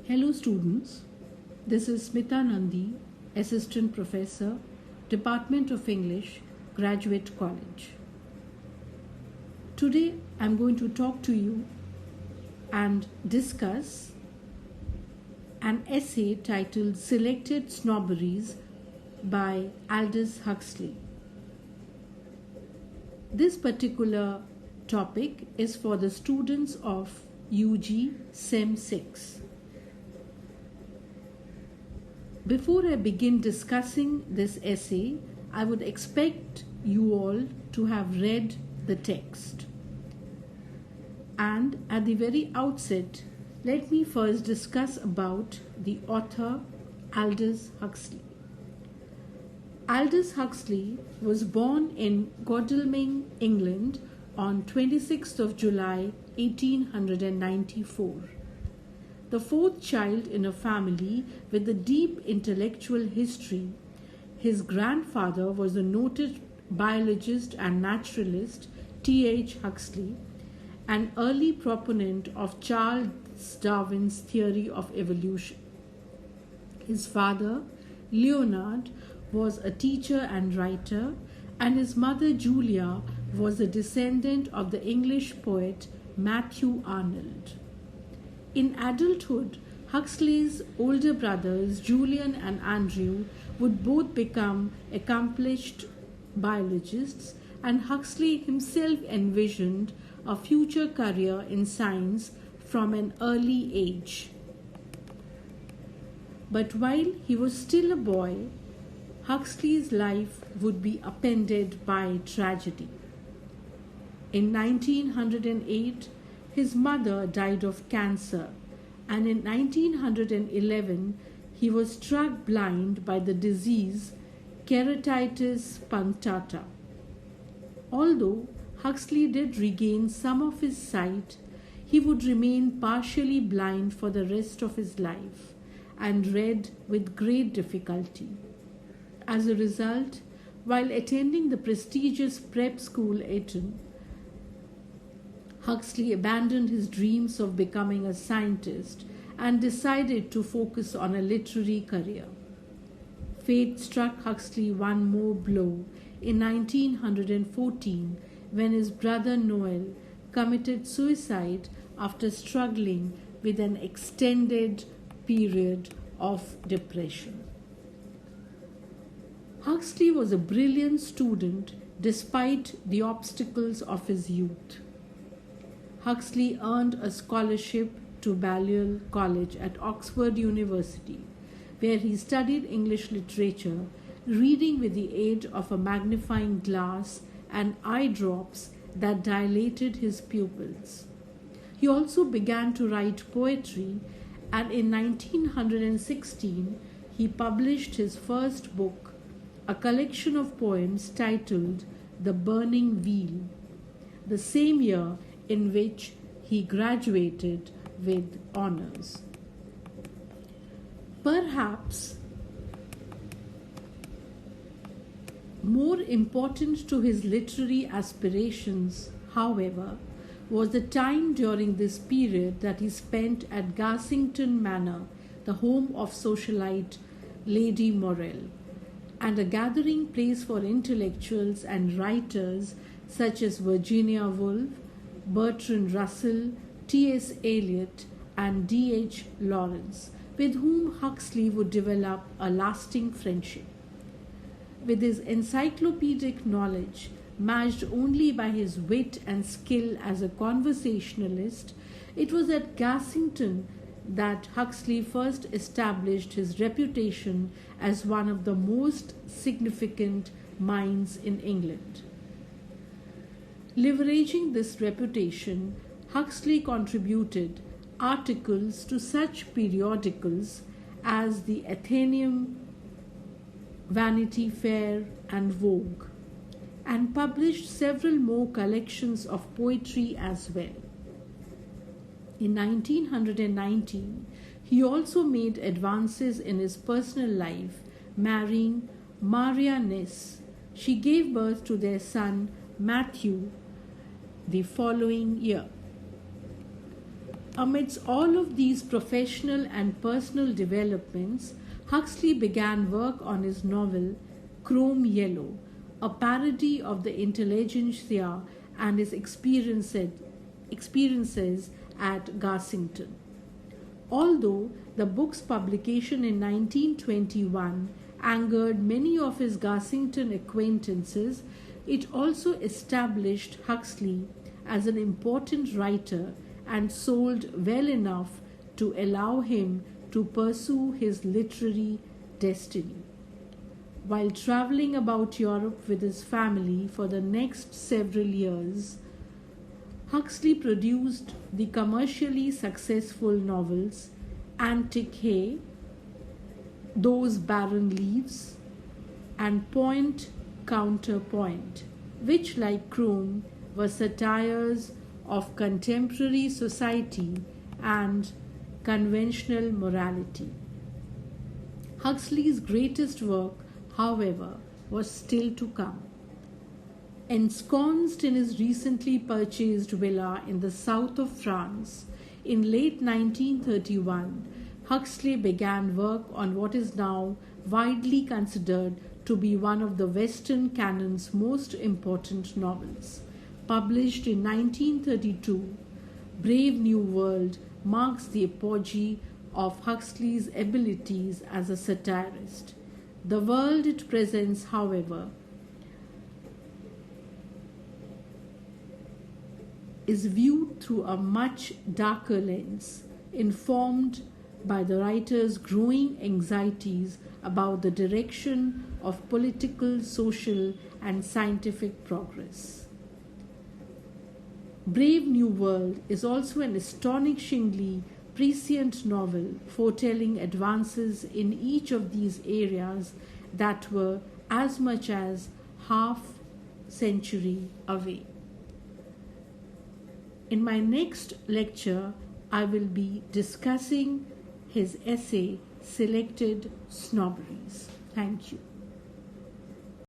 Hello students, this is Smita Nandi, Assistant Professor, Department of English, Graduate College. Today I am going to talk to you and discuss an essay titled Selected Snobberies by Aldous Huxley. This particular topic is for the students of UG Sem 6. Before I begin discussing this essay, I would expect you all to have read the text. And at the very outset, let me first discuss about the author Aldous Huxley. Aldous Huxley was born in Godalming, England on 26th of July 1894. The fourth child in a family with a deep intellectual history, his grandfather was the noted biologist and naturalist T.H. Huxley, an early proponent of Charles Darwin's theory of evolution. His father, Leonard, was a teacher and writer, and his mother, Julia, was a descendant of the English poet Matthew Arnold. In adulthood, Huxley's older brothers, Julian and Andrew, would both become accomplished biologists, and Huxley himself envisioned a future career in science from an early age. But while he was still a boy, Huxley's life would be upended by tragedy. In 1908, his mother died of cancer, and in 1911 he was struck blind by the disease keratitis punctata. Although Huxley did regain some of his sight, he would remain partially blind for the rest of his life and read with great difficulty. As a result, while attending the prestigious prep school Eton, Huxley abandoned his dreams of becoming a scientist and decided to focus on a literary career. Fate struck Huxley one more blow in 1914 when his brother Noel committed suicide after struggling with an extended period of depression. Huxley was a brilliant student despite the obstacles of his youth. Huxley earned a scholarship to Balliol College at Oxford University, where he studied English literature, reading with the aid of a magnifying glass and eye drops that dilated his pupils. He also began to write poetry, and in 1916 he published his first book, a collection of poems titled The Burning Wheel, the same year in which he graduated with honors. Perhaps more important to his literary aspirations, however, was the time during this period that he spent at Garsington Manor, the home of socialite Lady Morrell, and a gathering place for intellectuals and writers such as Virginia Woolf, Bertrand Russell, T.S. Eliot, and D.H. Lawrence, with whom Huxley would develop a lasting friendship. With his encyclopedic knowledge, matched only by his wit and skill as a conversationalist, it was at Garsington that Huxley first established his reputation as one of the most significant minds in England. Leveraging this reputation, Huxley contributed articles to such periodicals as the Athenaeum, Vanity Fair, and Vogue, and published several more collections of poetry as well. In 1919, he also made advances in his personal life, marrying Maria Ness. She gave birth to their son Matthew the following year. Amidst all of these professional and personal developments, Huxley began work on his novel Chrome Yellow, a parody of the intelligentsia and his experiences at Garsington. Although the book's publication in 1921 angered many of his Garsington acquaintances, it also established Huxley as an important writer and sold well enough to allow him to pursue his literary destiny. While traveling about Europe with his family for the next several years, Huxley produced the commercially successful novels Antic Hay, Those Barren Leaves, and Point Counterpoint, which, like Chrome, were satires of contemporary society and conventional morality. Huxley's greatest work, however, was still to come. Ensconced in his recently purchased villa in the south of France, in late 1931, Huxley began work on what is now widely considered to be one of the Western canon's most important novels. Published in 1932, Brave New World marks the apogee of Huxley's abilities as a satirist. The world it presents, however, is viewed through a much darker lens, informed by the writer's growing anxieties about the direction of political, social, and scientific progress. Brave New World is also an astonishingly prescient novel foretelling advances in each of these areas that were as much as half-century away. In my next lecture, I will be discussing his essay, Selected Snobberies. Thank you.